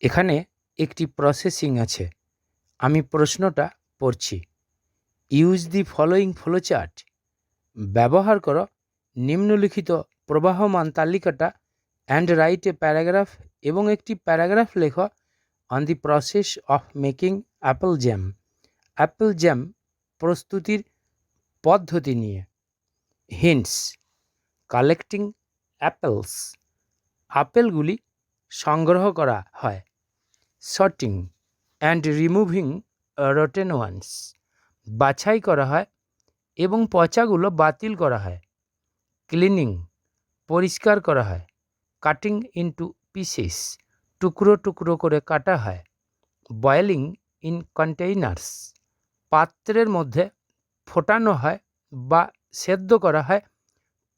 এখানে একটি প্রসেসিং আছে। আমি প্রশ্নটা পড়ছি। Use the following flowchart. ব্যবহার করো নিম্নলিখিত প্রবাহমান তালিকাটা অ্যান্ড রাইট এ প্যারাগ্রাফ এবং একটি প্যারাগ্রাফ লেখো on the process of making Apple jam. Apple jam প্রস্তুতির পদ্ধতি নিয়ে। হিন্টস: কালেক্টিং অ্যাপেলস, আপেলগুলি সংগ্রহ করা হয়। Sorting and removing rotten ones, বাছাই করা হয় এবং পচাগুলো বাতিল করা হয়। ক্লিনিং, পরিষ্কার করা হয়। কাটিং ইনটু পিসেস, টুকরো টুকরো করে কাটা হয়। বয়েলিং ইন কন্টেইনার্স, পাত্রের মধ্যে ফোটানো হয় বা সেদ্ধ করা হয়।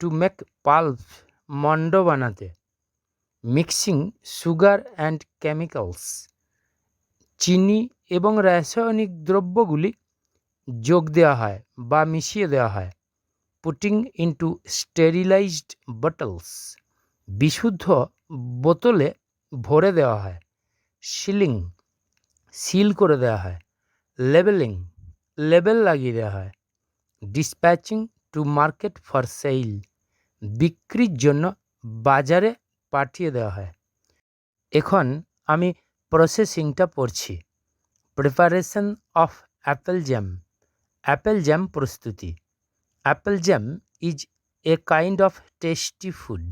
টু মেক পাল্প, মণ্ড বানাতে। মিক্সিং সুগার অ্যান্ড কেমিক্যালস, চিনি এবং রাসায়নিক দ্রব্যগুলি যোগ দেওয়া হয় বা মিশিয়ে দেওয়া হয়। পুটিং ইনটু স্টেরিলাইজড বটলস, বিশুদ্ধ বোতলে ভরে দেওয়া হয়। সিলিং, সিল করে দেওয়া হয়। লেবেলিং, লেবেল লাগিয়ে দেওয়া হয়। ডিসপ্যাচিং টু মার্কেট ফর সেল, বিক্রির জন্য বাজারে পাঠিয়ে দেওয়া হয়। এখন আমি প্রসেসিংটা পড়ছি। Preparation of apple jam. Apple jam প্রস্তুতি। Apple jam is a kind of tasty food.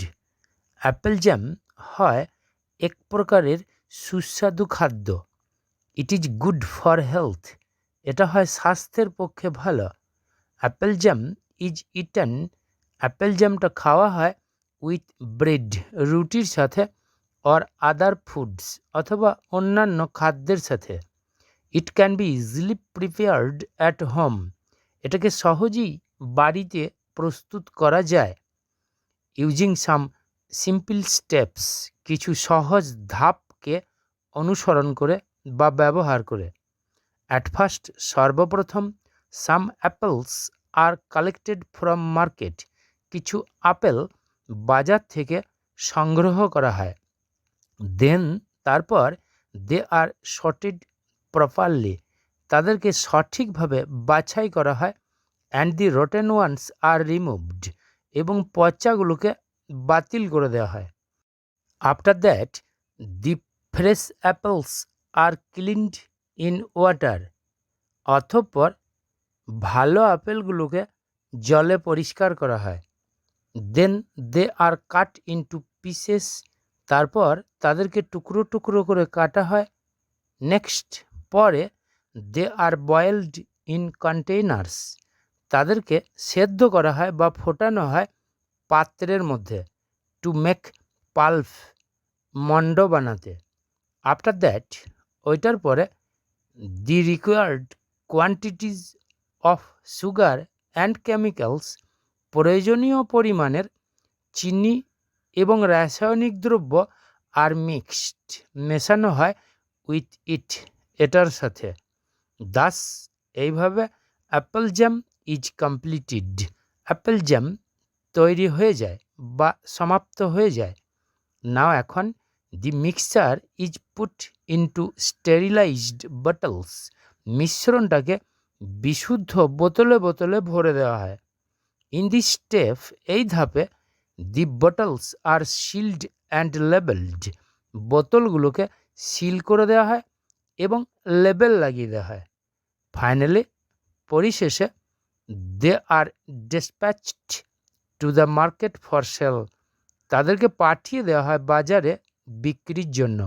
Apple jam হয় এক প্রকারের সুস্বাদু খাদ্য। It is good for health, এটা হয় স্বাস্থ্যের পক্ষে ভালো। Apple jam is eaten, apple জ্যামটা খাওয়া হয় উইথ ব্রেড, রুটির সাথে, অর আদার ফুডস, অথবা অন্যান্য খাদ্যের সাথে। It can be easily prepared at home, এটাকে সহজেই বাড়িতে প্রস্তুত করা যায়। ইউজিং সাম সিম্পল স্টেপস, কিছু সহজ ধাপকে অনুসরণ করে বা ব্যবহার করে। অ্যাট ফার্স্ট, সর্বপ্রথম, some apples are collected from market, কিছু আপেল বাজার থেকে সংগ্রহ করা হয়। দেন, তারপর, দে আর সর্টেড প্রপারলি, তাদেরকে সঠিকভাবে বাছাই করা হয়। And the rotten ones are removed, এবং পচাগুলোকে বাতিল করে দেওয়া হয়। After that, the fresh apples are cleaned in water, অতঃপর ভালো আপেলগুলোকে জলে পরিষ্কার করা হয়। দেন দে আর কাট ইনটু পিসেস, তারপর তাদেরকে টুকরো টুকরো করে কাটা হয়। নেক্সট, পরে, দে আর বয়েলড ইন কন্টেইনার্স, তাদেরকে সেদ্ধ করা হয় বা ফোটানো হয় পাত্রের মধ্যে। টু মেক পাল্প, মণ্ড বানাতে। আফটার দ্যাট, ওইটার পরে, the required quantities of sugar and chemicals, প্রয়োজনীয় পরিমাণের চিনি এবং রাসায়নিক দ্রব্য আর মিক্সড, মেশানো হয় উইথ ইট, এটার সাথে। দাস, এইভাবে apple jam is completed, apple jam তৈরি হয়ে যায় বা সমাপ্ত হয়ে যায়। নাও এখন, the mixture is put into sterilised bottles, মিশ্রণটাকে বিশুদ্ধ বোতলে বোতলে ভরে দেওয়া হয়। ইন দিস স্টেপ, এই ধাপে, the bottles are sealed and labelled, বোতলগুলোকে সিল করে দেওয়া হয় এবং লেবেল লাগিয়ে দেওয়া হয়। ফাইনালি, পরিশেষে, they are dispatched to the market for sale, তাদেরকে পাঠিয়ে দেওয়া হয় বাজারে বিক্রির জন্য।